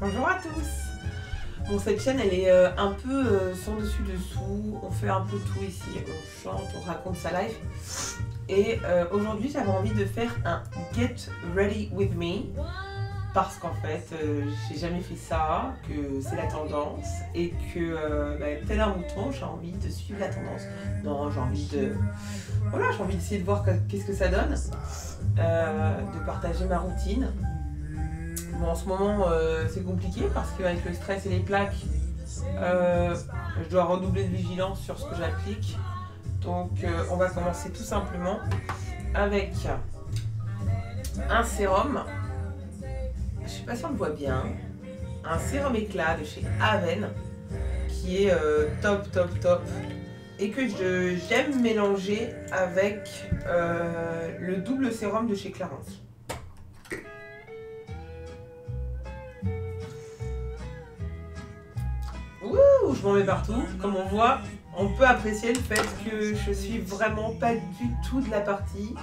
Bonjour à tous. Bon, cette chaîne, elle est un peu sans dessus-dessous. On fait un peu tout ici. On chante, on raconte sa life. Et aujourd'hui, j'avais envie de faire un Get Ready With Me. Parce qu'en fait, j'ai jamais fait ça, que c'est la tendance. Et que, tel un mouton, j'ai envie de suivre la tendance. Non, j'ai envie de... Voilà, j'ai envie d'essayer de voir qu'est-ce que ça donne. De partager ma routine. Bon, en ce moment, c'est compliqué parce qu'avec le stress et les plaques, je dois redoubler de vigilance sur ce que j'applique. Donc, on va commencer tout simplement avec un sérum. Je sais pas si on le voit bien. Un sérum éclat de chez Aven qui est top. Et que j'aime mélanger avec le double sérum de chez Clarins. Ouh, je m'en mets partout. Comme on voit, on peut apprécier le fait que je suis vraiment pas du tout de la partie.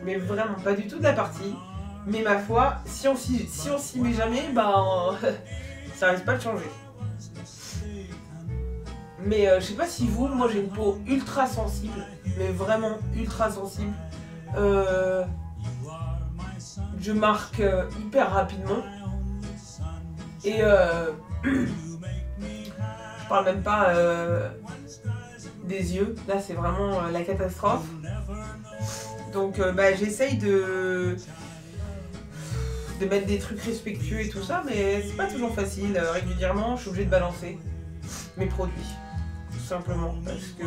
Mais vraiment pas du tout de la partie. Mais ma foi, si on s'y met jamais, ça risque pas de changer. Mais je sais pas si vous, moi j'ai une peau ultra sensible, mais vraiment ultra sensible. Je marque hyper rapidement. Et je parle même pas des yeux. Là c'est vraiment la catastrophe. Donc j'essaye de mettre des trucs respectueux et tout ça, mais c'est pas toujours facile. Régulièrement je suis obligée de balancer mes produits. Tout simplement parce que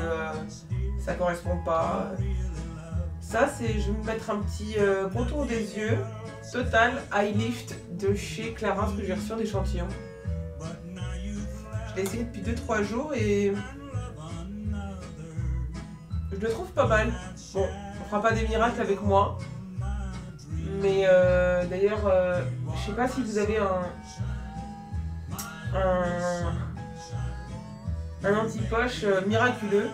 ça correspond pas. Ça c'est, je vais me mettre un petit contour des yeux Total Eye Lift de chez Clarins que j'ai reçu en échantillon. Je l'ai essayé depuis 2-3 jours et je le trouve pas mal. Bon, on fera pas des miracles avec moi, mais d'ailleurs je sais pas si vous avez un anti-poche miraculeux.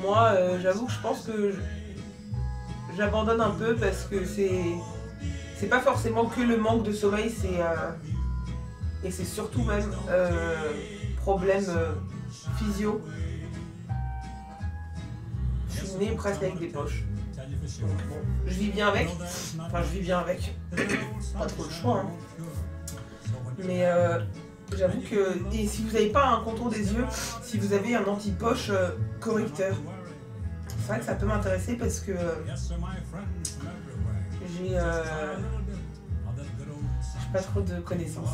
Moi j'avoue que je pense que j'abandonne un peu parce que c'est pas forcément que le manque de sommeil, et c'est surtout même problème physio. Je suis née presque avec des poches. Donc, bon, je vis bien avec. Enfin, je vis bien avec. Pas trop le choix. Hein. Mais j'avoue que... Et si vous n'avez pas un contour des yeux, si vous avez un anti-poche correcteur, c'est vrai que ça peut m'intéresser parce que j'ai pas trop de connaissances.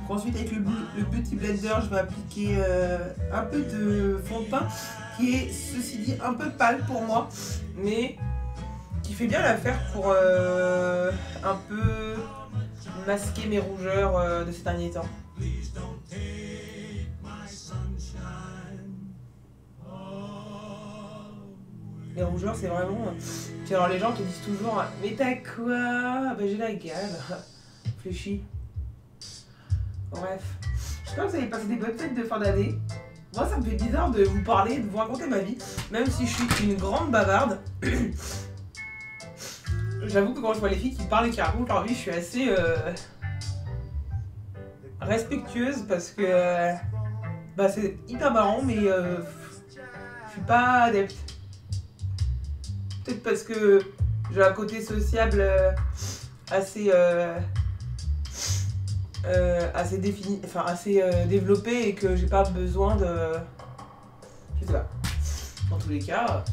Donc ensuite avec le petit blender, je vais appliquer un peu de fond de teint qui est ceci dit un peu pâle pour moi, mais qui fait bien l'affaire pour un peu masquer mes rougeurs de ces derniers temps. Les rougeurs, c'est vraiment... Alors les gens te disent toujours « Mais t'as quoi ?» J'ai la gale. Fléchis. Bref. J'espère que vous avez passé des bonnes fêtes de fin d'année. Moi, ça me fait bizarre de vous parler, de vous raconter ma vie. Même si je suis une grande bavarde. J'avoue que quand je vois les filles qui parlent et qui racontent leur vie, je suis assez respectueuse parce que c'est hyper marrant, mais je suis pas adepte. Peut-être parce que j'ai un côté sociable assez défini, enfin assez développé et que j'ai pas besoin de... Je sais pas. Dans tous les cas,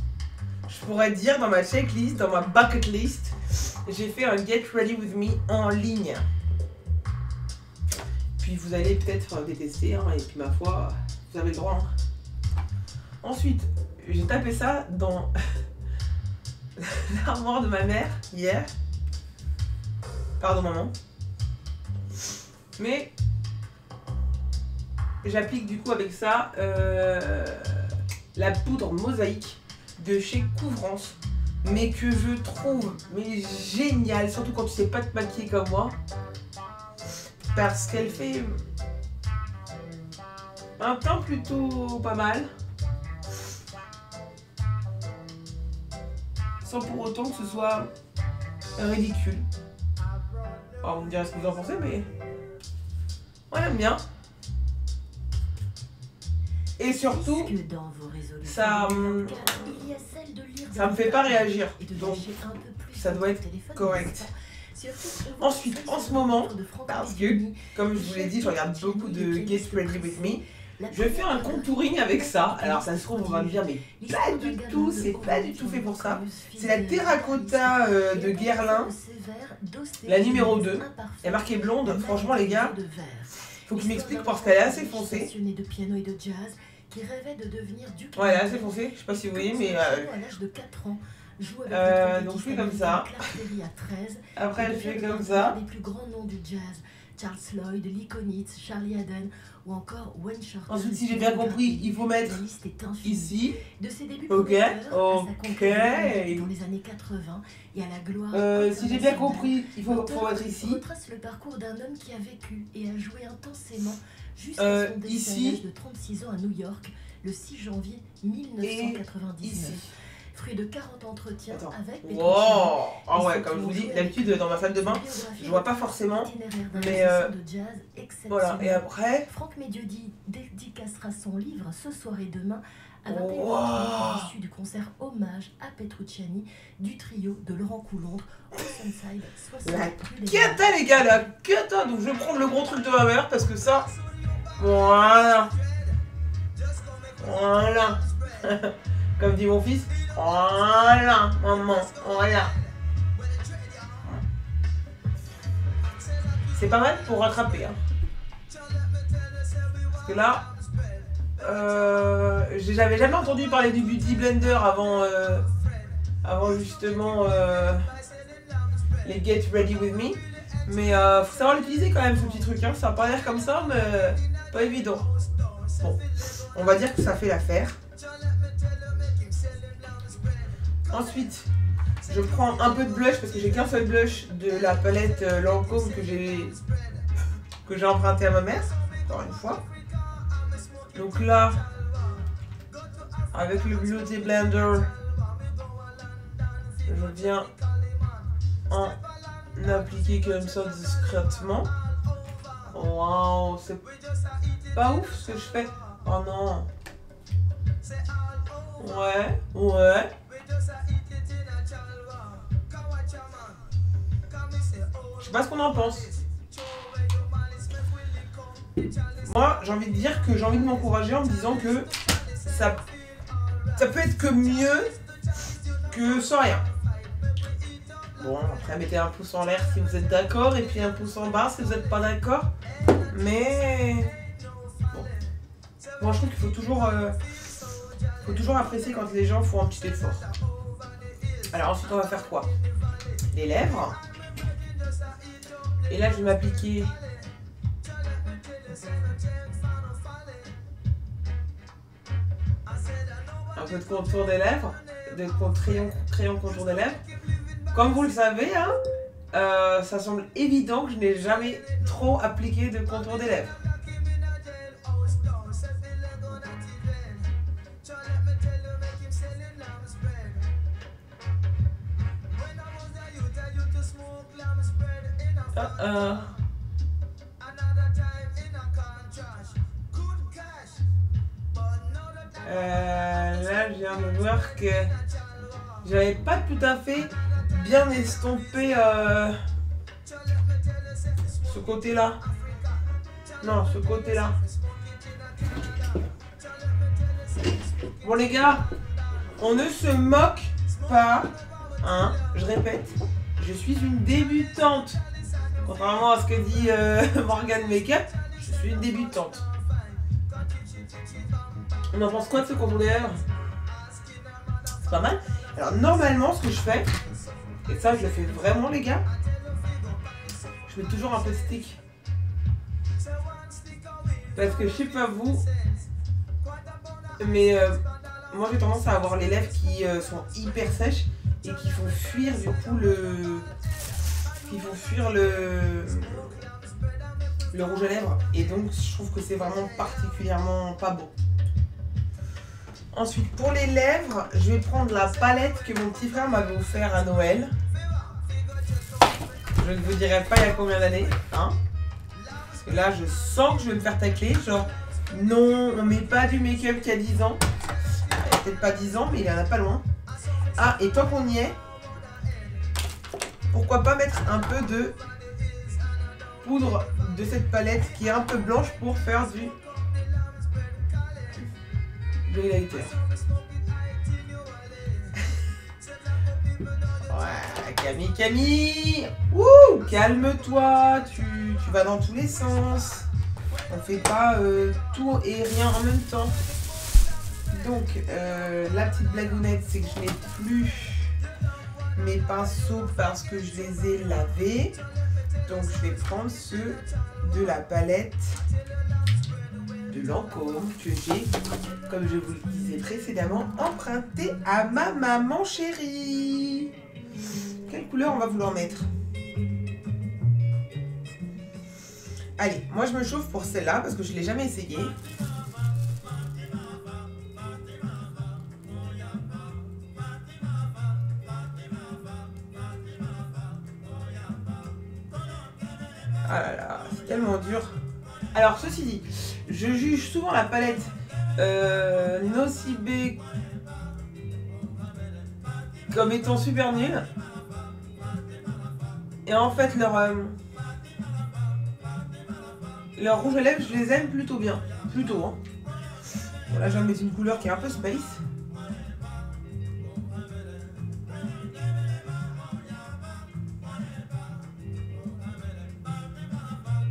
je pourrais dire dans ma checklist, dans ma bucket list, j'ai fait un Get Ready With Me en ligne. Puis vous allez peut-être détester, hein, et puis ma foi, vous avez le droit. Hein. Ensuite, j'ai tapé ça dans... l'armoire de ma mère hier. Pardon maman. Mais j'applique du coup avec ça la poudre mosaïque de chez Couvrance, mais que je trouve géniale, surtout quand tu sais pas te maquiller comme moi, parce qu'elle fait un teint plutôt pas mal. Sans pour autant que ce soit ridicule. Alors, vous me direz ce que vous en pensez, mais moi j'aime bien. Et surtout, ça me fait pas réagir. Donc, ça doit être correct. Ensuite, en ce moment, parce que, comme je vous l'ai dit, je regarde beaucoup de Get Ready With Me, je fais un contouring avec ça. Alors ça se trouve, on va me dire, mais pas du tout, c'est pas du tout fait pour ça. C'est la terracotta de Guerlain, la numéro 2. Elle est marquée blonde. Franchement, les gars, faut que je m'explique parce qu'elle est assez foncée. Ouais, elle est assez foncée, je sais pas si vous voyez, mais... donc je fais comme ça. Après je fais comme ça. Charles Lloyd, Lee Konitz, Charlie Haden ou encore Wayne Shorter. Ensuite, si j'ai bien compris, il faut mettre ici. De ses débuts ok. Dans les années 80 et à la gloire. Si j'ai bien compris, il faut mettre ici. Retrace le parcours d'un homme qui a vécu et a joué intensément jusqu'à son décès à l'âge de 36 ans à New York le 6 janvier 1999. Fruit de 40 entretiens avec Petrucciani. Wow. Ah ouais, comme je vous dis, d'habitude dans ma salle de bain, je vois pas forcément. Mais voilà, et après. Franck Mediodi dédicacera son livre Ce soir et demain à 21h issu du concert hommage à Petrucciani du trio de Laurent Coulondre au Sunside 60. La cata les gars, la cata. Donc je vais prendre le gros truc de ma mère parce que ça. Voilà. Voilà. Comme dit mon fils. Voilà, maman, voilà. C'est pas mal pour rattraper. Hein. Parce que là, j'avais jamais entendu parler du Beauty Blender avant justement les Get Ready With Me. Mais faut savoir l'utiliser quand même ce petit truc. Hein. Ça a pas l'air comme ça, mais pas évident. Bon, on va dire que ça fait l'affaire. Ensuite, je prends un peu de blush parce que j'ai qu'un seul blush de la palette Lancôme que j'ai emprunté à ma mère, encore une fois. Donc là, avec le Beauty Blender, je viens en appliquer comme ça discrètement. Waouh, c'est pas ouf ce que je fais. Oh non. Ouais, ouais. Je sais pas ce qu'on en pense. Moi, j'ai envie de dire que j'ai envie de m'encourager en me disant que ça peut être que mieux que sans rien. Bon, après, mettez un pouce en l'air si vous êtes d'accord et puis un pouce en bas si vous n'êtes pas d'accord. Mais bon. Moi, je trouve qu'il faut toujours apprécier quand les gens font un petit effort. Alors ensuite, on va faire quoi? Les lèvres. Et là, je vais m'appliquer un peu de contour des lèvres, de crayon contour des lèvres. Comme vous le savez, hein, ça semble évident que je n'ai jamais trop appliqué de contour des lèvres. Là, je viens de voir que j'avais pas tout à fait bien estompé ce côté-là. Non, ce côté-là. Bon les gars, on ne se moque pas, hein, je répète, je suis une débutante. Contrairement à ce que dit Morgan Makeup, je suis une débutante. On en pense quoi de ce contour des lèvres? C'est pas mal. Alors normalement ce que je fais, et ça je le fais vraiment les gars, je mets toujours un peu de stick. Parce que je sais pas vous, mais moi j'ai tendance à avoir les lèvres qui sont hyper sèches et qui font fuir du coup le rouge à lèvres. Et donc je trouve que c'est vraiment particulièrement pas beau. Ensuite pour les lèvres, je vais prendre la palette que mon petit frère m'avait offert à Noël. je ne vous dirai pas il y a combien d'années, hein. Parce que là, je sens que je vais me faire tacler. Genre, non, on met pas du make-up qui a 10 ans. Peut-être pas 10 ans, mais il en a pas loin. Ah, et tant qu'on y est, pourquoi pas mettre un peu de poudre de cette palette qui est un peu blanche pour faire du highlighter. Ouais, Camille, ouh, calme-toi, tu vas dans tous les sens. On fait pas tout et rien en même temps. Donc, la petite blagounette, c'est que je n'ai plus mes pinceaux parce que je les ai lavés. Donc, je vais prendre ceux de la palette de Lancôme que j'ai, comme je vous le disais précédemment, emprunté à ma maman chérie. Quelle couleur on va vouloir mettre? Allez, moi je me chauffe pour celle-là parce que je ne l'ai jamais essayé. Ah là là, c'est tellement dur. Alors ceci dit, je juge souvent la palette Nocibé comme étant super nulle. Et en fait leur rouge à lèvres, je les aime plutôt bien. Plutôt, hein. Bon, là je vais mettre une couleur qui est un peu space.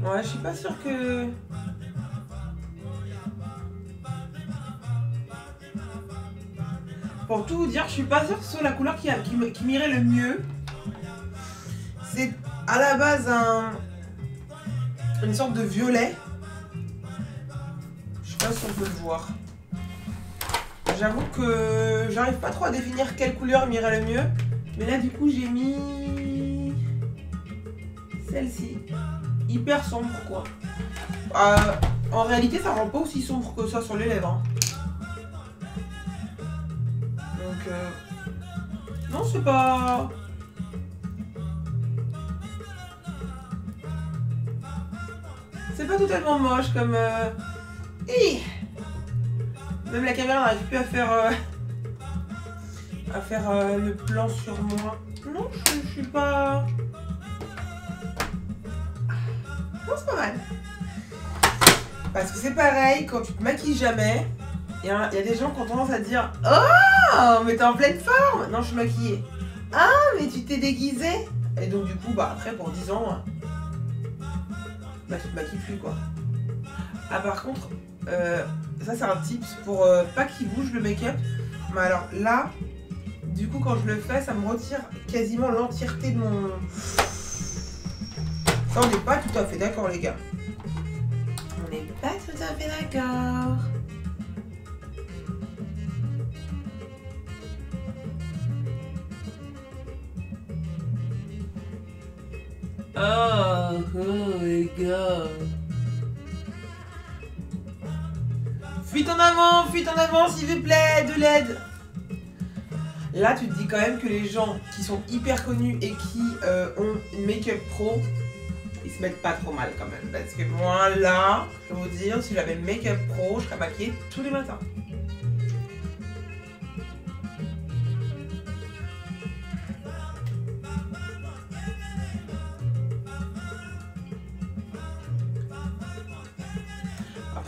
Ouais, je suis pas sûre que... Pour tout vous dire, je suis pas sûre que ce soit la couleur qui m'irait le mieux. C'est à la base une sorte de violet. Je sais pas si on peut le voir. J'avoue que j'arrive pas trop à définir quelle couleur m'irait le mieux. Mais là du coup j'ai mis celle-ci. Hyper sombre quoi. En réalité ça rend pas aussi sombre que ça sur les lèvres. Hein. Donc non c'est pas... C'est pas totalement moche comme... Même la caméra n'arrive plus à faire le plan sur moi. Non, je suis pas... Non, c'est pas mal. Parce que c'est pareil, quand tu te maquilles jamais, il y a des gens qui ont tendance à dire « Oh, mais t'es en pleine forme !» Non, je suis maquillée. « Ah, mais tu t'es déguisée !» Et donc du coup, bah après, pour 10 ans... Bah tu te maquilles plus quoi. Ah par contre, ça c'est un tips pour pas qu'il bouge le make-up. Mais alors là, du coup quand je le fais, ça me retire quasiment l'entièreté de mon... Ça on n'est pas tout à fait d'accord les gars. On n'est pas tout à fait d'accord. Oh les gars. Fuite en avant s'il vous plaît, de l'aide. Là tu te dis quand même que les gens qui sont hyper connus et qui ont une make-up pro, ils se mettent pas trop mal quand même. Parce que moi là, je peux vous dire, si j'avais le make-up pro, je serais maquillée tous les matins.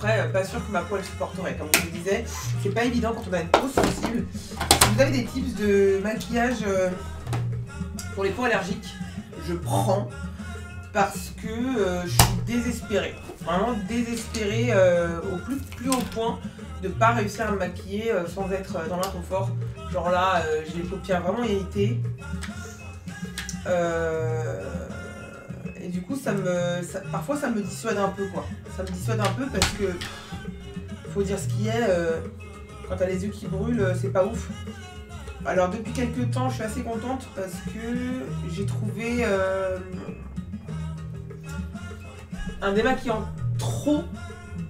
Après, pas sûr que ma peau elle supporterait, comme je vous le disais. C'est pas évident quand on a une peau sensible. Si vous avez des tips de maquillage pour les peaux allergiques, je prends parce que je suis désespérée. Vraiment désespérée au plus haut point de ne pas réussir à me maquiller sans être dans l'inconfort. Genre là, j'ai les paupières vraiment irritées. Et du coup, parfois ça me dissuade un peu quoi. Ça me dissuade un peu parce que faut dire ce qui est, quand t'as les yeux qui brûlent, c'est pas ouf. Alors depuis quelques temps, je suis assez contente parce que j'ai trouvé un démaquillant trop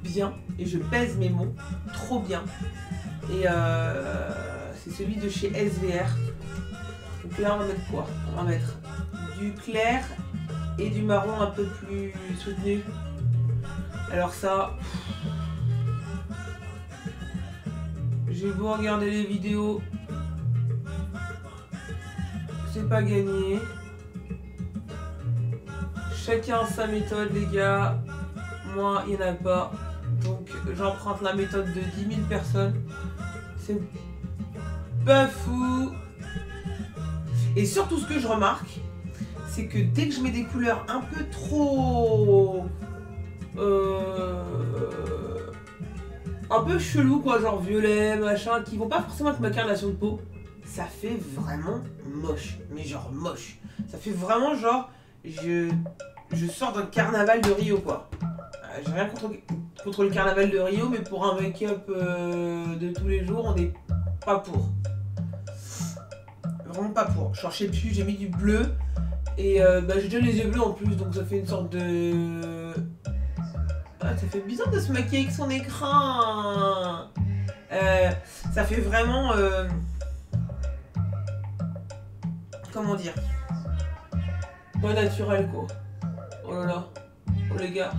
bien, et je pèse mes mots, trop bien. Et c'est celui de chez SVR. Donc là on va mettre quoi? On va mettre du clair et du marron un peu plus soutenu. Alors ça, j'ai beau regarder les vidéos, c'est pas gagné. Chacun sa méthode les gars, moi il n'y en a pas, donc j'emprunte la méthode de 10 000 personnes, c'est pas fou. Et surtout ce que je remarque, c'est que dès que je mets des couleurs un peu trop... un peu chelou quoi, genre violet, machin, qui vont pas forcément avec ma carnation de peau, ça fait vraiment moche, mais genre moche. Ça fait vraiment genre, je sors d'un carnaval de Rio quoi. J'ai rien contre le carnaval de Rio, mais pour un make-up de tous les jours, on n'est pas pour. Vraiment pas pour. Genre je sais plus, j'ai mis du bleu, et j'ai déjà les yeux bleus en plus, donc ça fait une sorte de... Ah, ça fait bizarre de se maquiller avec son écran. Ça fait vraiment... comment dire? Pas naturel quoi. Oh là là. Oh les gars.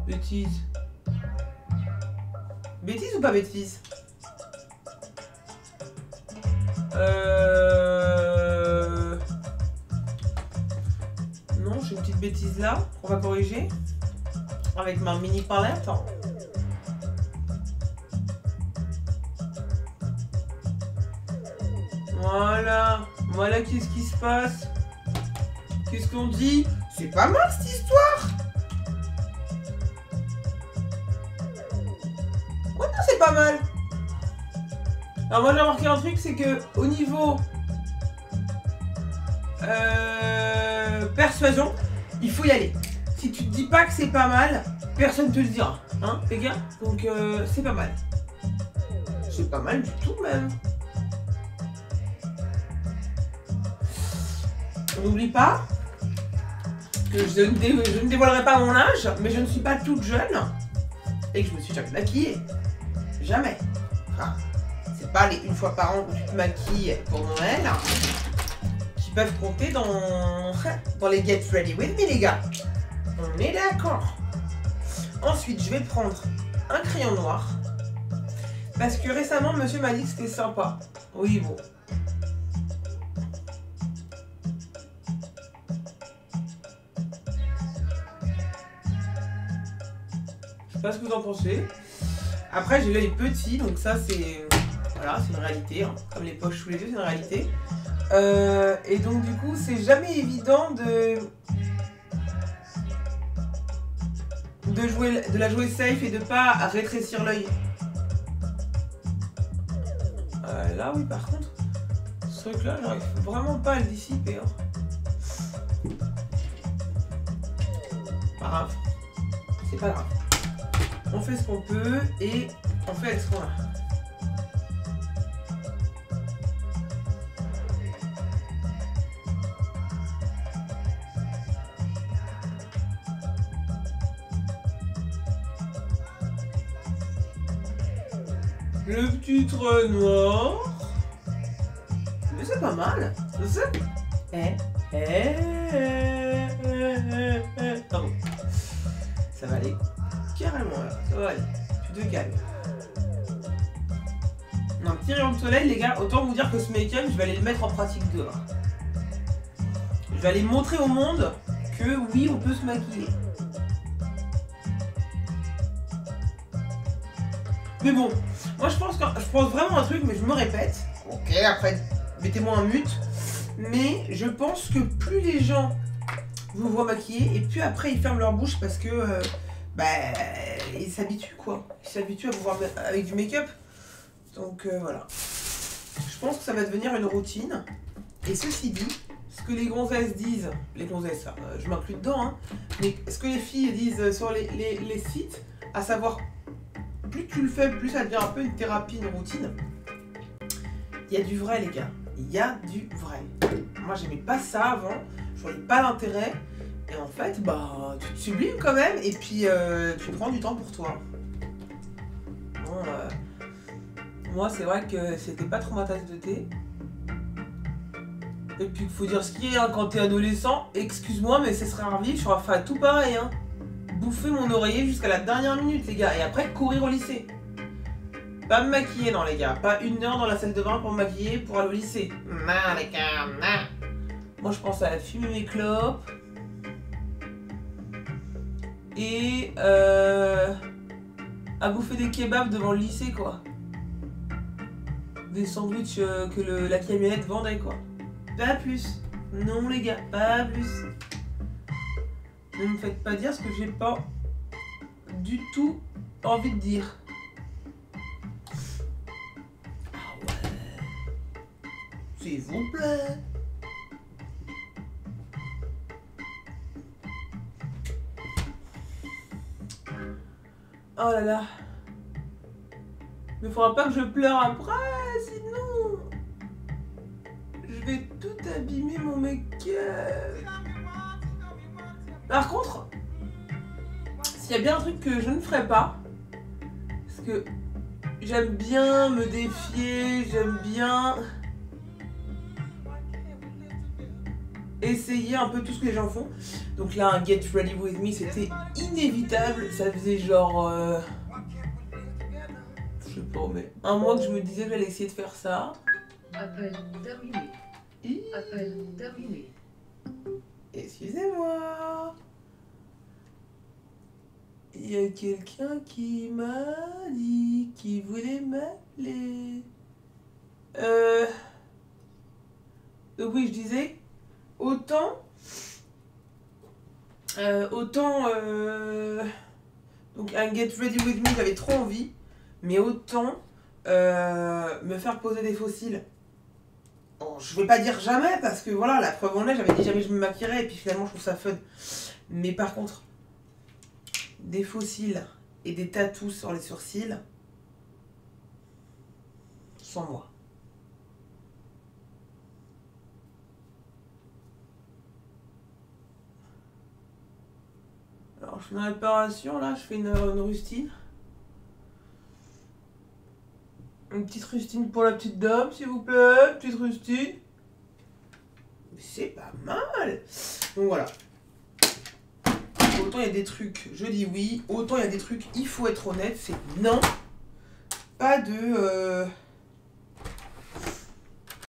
Bêtise. Bêtise ou pas bêtise? Non, j'ai une petite bêtise là. On va corriger. Avec ma mini palette. Voilà. Voilà qu'est-ce qui se passe. Qu'est-ce qu'on dit? C'est pas mal cette histoire. Ouais, non, c'est pas mal. Alors moi j'ai remarqué un truc, c'est que au niveau persuasion, il faut y aller. Si tu te dis pas que c'est pas mal, personne te le dira, hein les gars. Donc c'est pas mal. C'est pas mal du tout même. On n'oublie pas que je ne dévoilerai pas mon âge, mais je ne suis pas toute jeune et que je me suis jamais maquillée. Jamais. Enfin, c'est pas les une fois par an que tu te maquilles pour Noël qui peuvent compter dans les Get Ready With Me les gars. On est d'accord. Ensuite, je vais prendre un crayon noir parce que récemment, monsieur m'a dit que c'était sympa. Oui, bon. Je sais pas ce que vous en pensez. Après, j'ai l'œil petit, donc ça, c'est... Voilà, c'est une réalité. Hein. Comme les poches sous les yeux, c'est une réalité. Et donc, du coup, c'est jamais évident de la jouer safe et de pas rétrécir l'œil. Là, oui, par contre, ce truc-là, j'arrive vraiment pas à le dissiper. Hein. Pas grave. C'est pas grave. On fait ce qu'on peut et on fait avec ce qu'on a. Le petit trait noir. Mais c'est pas mal. Pardon. Ça va aller carrément là. Ça va aller. Tu te calmes. Un petit rayon de soleil, les gars. Autant vous dire que ce make-up, je vais aller le mettre en pratique dehors. Je vais aller montrer au monde que oui, on peut se maquiller. Mais bon, moi je pense vraiment un truc, mais je me répète. Ok, après, mettez-moi un mute. Mais je pense que plus les gens vous voient maquiller, et plus après ils ferment leur bouche parce que ils s'habituent quoi. Ils s'habituent à vous voir avec du make-up. Donc voilà. Je pense que ça va devenir une routine. Et ceci dit, ce que les gonzesses disent, les gonzesses, je m'inclus dedans, hein, mais ce que les filles disent sur les sites, à savoir, plus tu le fais, plus ça devient un peu une thérapie, une routine. Il y a du vrai, les gars. Il y a du vrai. Moi, j'aimais pas ça avant. Je voyais pas l'intérêt. Et en fait, tu te sublimes quand même. Et puis, tu prends du temps pour toi. Bon, moi, c'est vrai que c'était pas trop ma tasse de thé. Et puis il faut dire ce qui est, hein, quand t'es adolescent, excuse-moi, mais ce serait ravi, je ferais tout pareil, hein. Bouffer mon oreiller jusqu'à la dernière minute, les gars, et après courir au lycée. Pas me maquiller, non, les gars, pas 1 heure dans la salle de bain pour me maquiller pour aller au lycée. Non, les gars, non. Moi, je pense à fumer mes clopes. Et à bouffer des kebabs devant le lycée, quoi. Des sandwichs que la camionnette vendait, quoi. Pas plus. Non, les gars, pas plus. Ne me faites pas dire ce que j'ai pas du tout envie de dire. Ah ouais. S'il vous plaît. Oh là là. Mais faudra pas que je pleure après, sinon je vais tout abîmer mon make-up. Par contre, s'il y a bien un truc que je ne ferai pas, parce que j'aime bien me défier, j'aime bien essayer un peu tout ce que les gens font. Donc là, un Get Ready With Me, c'était inévitable. Ça faisait genre... je sais pas, mais 1 mois que je me disais que j'allais essayer de faire ça. Appel terminé. Appel terminé. Excusez-moi. Il y a quelqu'un qui m'a dit qu'il voulait m'appeler. Donc oui, je disais, autant donc un Get Ready With Me, j'avais trop envie, mais autant me faire poser des fossiles. Bon, je vais pas dire jamais, parce que voilà, la preuve en est, j'avais dit jamais je me maquillerais, et puis finalement je trouve ça fun. Mais par contre, des fossiles et des tatous sur les sourcils, sans moi. Alors je fais une réparation, là, je fais une rustine. Une petite rustine pour la petite dame, s'il vous plaît. Petite rustine. C'est pas mal. Donc voilà. Autant il y a des trucs, je dis oui. Autant il y a des trucs, il faut être honnête, c'est non. Pas de...